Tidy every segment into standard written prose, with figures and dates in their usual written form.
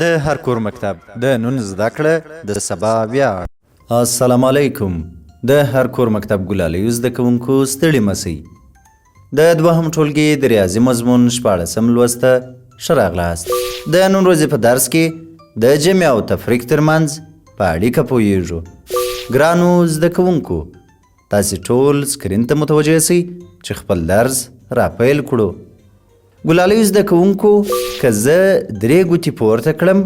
د هر کور مکتب د نن زده کړه د سبا ویاړ. السلام علیکم. د هر کور مکتب ګلالیو زده کوونکو ستړي مسئ. د دوهم ټولګي د ریاضي مضمون 14 لوسته ښه راغلاست. د نن ورځې په درس کې د جمع او تفریق ترمنځ په اړیکه پوهیږو. ګرانو زده کوونکو، تاسې ټول سکرین ته متوجه سئ چې خپل درس راپیل کړو. ګلالیو زده کوونکو، که زه 3 ګوتې پورته کړم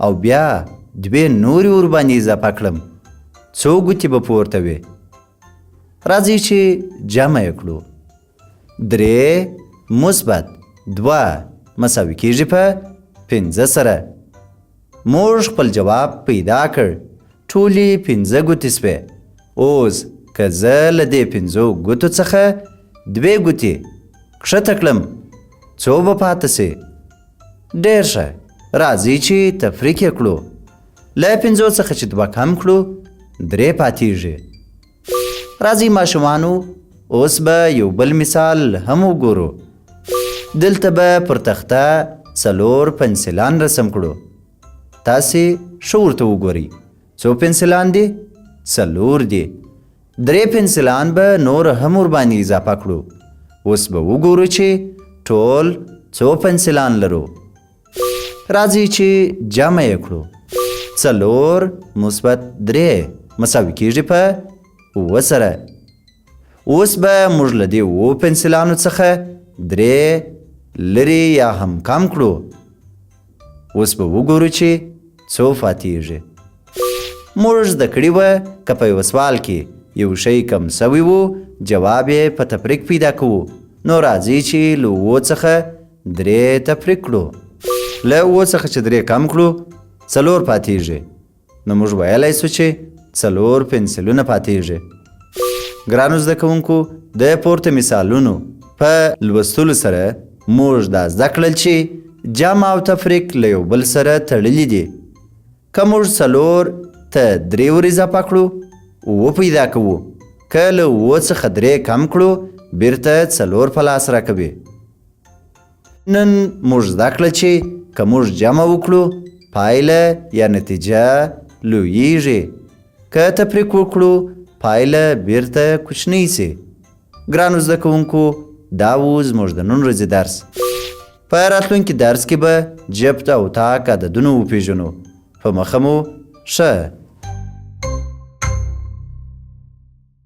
او بیا 2 نورې ورباندې اضافه کړم، څو ګوتې به پورته وي؟ راځئ چې جمع یې کړو. 3 مثبت 2 مساوي کېږي په 5 سره. موږ خپل جواب پیدا کړ. ټولې 5 ګوتې سوې. اوس که زه له دې 5 ګوتو څخه 2 ګوتې کښته کړم، څو به پاته سي؟ ډېر ښه. راځئ چې تفریق یې کړو. له 5 څخه چې 2 کم کړو، 3 پاتېږي. راځئ ماشومانو، اوس به یو بل مثال هم وګورو. دلته به پر تخته 4 پنسلان رسم کړو. تاسې ښه ورته وګورئ. څو پنسلان دي؟ 4 دي. 3 پنسلان به نور هم ورباندې اضافه کړو. اوس به وګورو چې ټول څو پنسلان لرو. راځئ چې جمع یې کړو. 4 مثبت 3 مساوي کېږي په 7 سره. اوس به موږ له دې 7 پنسلانو څخه 3 لرې یا هم کم کړو. اوس به وګورو چې څو پاتېږي. موږ زده کړي وه که په یوه سوال کې یو شی کم سوی و، جواب یې په تفریق پیدا کوو. نو راځئ چې له 7 څخه 3 تفریق کړو. له 7 څخه چې 3 کم کړو، 4 پاتېږي. نو موږ ویلی سو چې 4 پنسلونه پاتېږي. ګرانو زده کوونکو، د پورته مثالونو په لوستلو سره موږ دا زده کړل چې جمع او تفریق له یو بل سره تړلي دي. که موږ 4 ته 3 ور اضافه کړو، 7 پیدا کوو. که له 7 څخه 3 کم کړو، بیرته 4 په لاس راکوي. نن موږ زده کړل چې که موږ جمع وکړو، پایله یا نتیجه لویږي. که تفریق وکړو، پایله بیرته کوچنۍ سي. ګرانو زده کوونکو، دا و زموږ د نن ورځې درس. په راتلونکي درس کې به جبت او تاک عددونه وپېژنو. په مخه مو ښه.